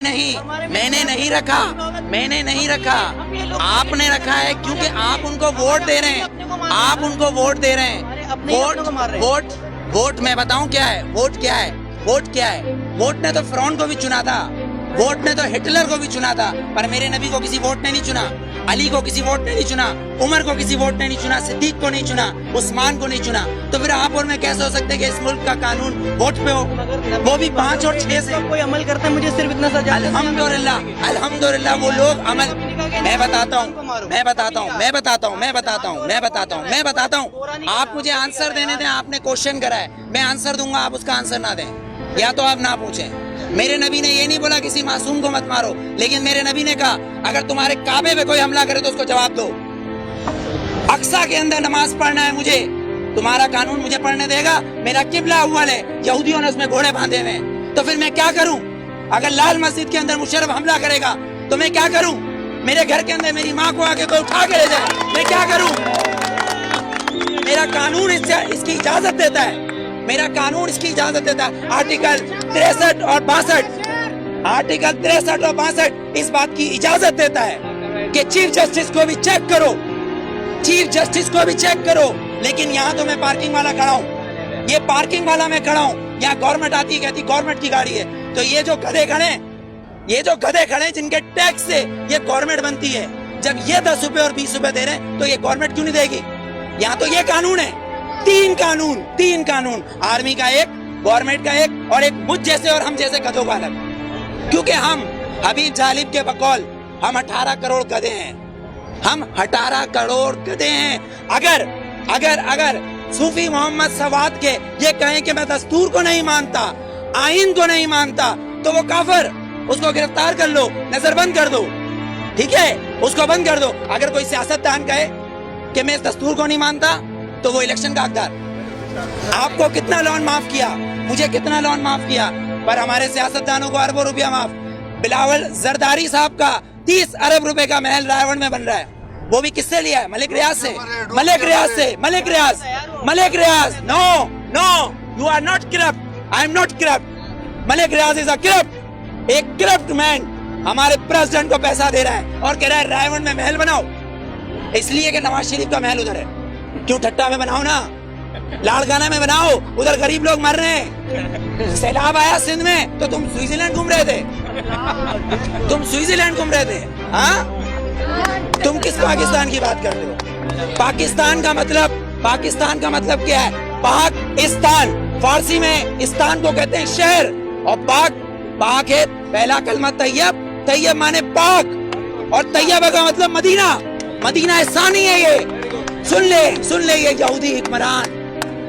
नहीं, मैंने नहीं रखा, आपने रखा है क्योंकि आप उनको वोट दे रहे हैं, आप उनको वोट दे रहे हैं। वोट मैं बताऊं क्या है, वोट क्या है? वोट ने तो फिरौन को भी चुना था, वोट ने तो हिटलर को भी चुना था, पर मेरे नबी को किसी वोट ने नहीं चुना, अली को किसी वोट ने नहीं चुना, उमर को किसी वोट ने नहीं चुना, सिद्दीक को नहीं चुना, उस्मान को नहीं चुना। तो फिर आप और मैं कैसे हो सकते कि इस मुल्क का कानून वोट पे हो, वो भी 5 और 6 से? कोई अमल करता है, मुझे सिर्फ इतना सजा। अल्हम्दुलिल्लाह वो लोग अमल, मैं बताता हूँ। आप मुझे आंसर देने दें, आपने क्वेश्चन करा है, मैं आंसर दूंगा, आप उसका आंसर ना दें, या तो आप ना पूछें। मेरे नबी ने ये नहीं बोला किसी मासूम को मत मारो, लेकिन मेरे नबी ने कहा अगर तुम्हारे काबे पे कोई हमला करे तो उसको जवाब दो। अक्सा के अंदर नमाज पढ़ना है मुझे, तुम्हारा कानून मुझे पढ़ने देगा? मेरा किबला अव्वल है, यहूदियों ने उसमें घोड़े बांधे हुए, तो फिर मैं क्या करूं? अगर लाल मस्जिद के अंदर मुशर्रफ हमला करेगा तो मैं क्या करूं? मेरे घर के अंदर मेरी माँ को आके कोई उठा के ले जाए, मैं क्या करूं? मेरा कानून इसकी इजाजत देता है, मेरा कानून इसकी इजाजत देता है। आर्टिकल 63 और 62 इस बात की इजाजत देता है कि चीफ जस्टिस को भी चेक करो, लेकिन यहाँ तो मैं पार्किंग वाला खड़ा हूँ, ये पार्किंग वाला मैं खड़ा हूँ, यहाँ गवर्नमेंट आती है, कहती गवर्नमेंट की गाड़ी है, तो ये जो गधे खड़े जिनके टैक्स से ये गवर्नमेंट बनती है, जब ये 10 रुपए और 20 रुपए दे रहे हैं तो ये गवर्नमेंट क्यों नहीं देगी? यहाँ तो ये कानून है, तीन कानून, आर्मी का एक, गवर्नमेंट का एक, और एक मुझ जैसे और हम जैसे गधों का अलग। क्योंकि हम हबीब जालिब के बकौल हम 18 करोड़ गधे हैं, हम 18 करोड़ गधे हैं। अगर सूफी मोहम्मद सवाद के ये कहें कि मैं दस्तूर को नहीं मानता, आइन को नहीं मानता, तो वो काफिर, उसको गिरफ्तार कर लो, नजरबंद कर दो, ठीक है, उसको बंद कर दो। अगर कोई सियासतदान कहे कि मैं इस दस्तूर को नहीं मानता तो वो इलेक्शन का हकदार। आपको कितना लोन माफ किया, मुझे कितना लोन माफ किया, पर हमारे सियासतदानों को अरबों रुपया माफ। बिलावल जरदारी साहब का 30 अरब रुपए का महल रायगढ़ में बन रहा है, वो भी किससे लिया है? मलिक रियाज से। No, you are not corrupt, I am not corrupt, Malik Riaz is a corrupt, एक करप्ट मैन हमारे प्रेसिडेंट को पैसा दे रहा है और कह रहा है रायगढ़ में महल बनाओ, इसलिए कि नवाज शरीफ का महल उधर है। क्यों ठट्टा में बनाओ ना, लाड़काना में बनाओ, उधर गरीब लोग मर रहे हैं। सैलाब आया सिंध में तो तुम स्विट्जरलैंड घूम रहे थे, हाँ? तुम किस पाकिस्तान की बात करते हो? पाकिस्तान का मतलब क्या है? पाकिस्तान, फारसी में इस्तान को कहते हैं शहर, और पाक है पहला कलमा तैयब माने पाक, और तैयब का मतलब मदीना एहसानी है। ये सुन ले ये यहूदी हुक्मरान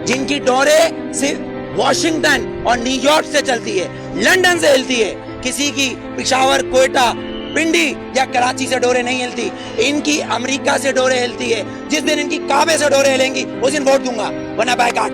जिनकी डोरे सिर्फ वॉशिंगटन और न्यूयॉर्क से चलती है, लंदन से हिलती है, किसी की पिशावर, कोयटा, पिंडी या कराची से डोरे नहीं हिलती, इनकी अमेरिका से डोरे हिलती है। जिस दिन इनकी काबे से डोरे हिलेंगी उस दिन वोट दूंगा, वरना बायकॉट।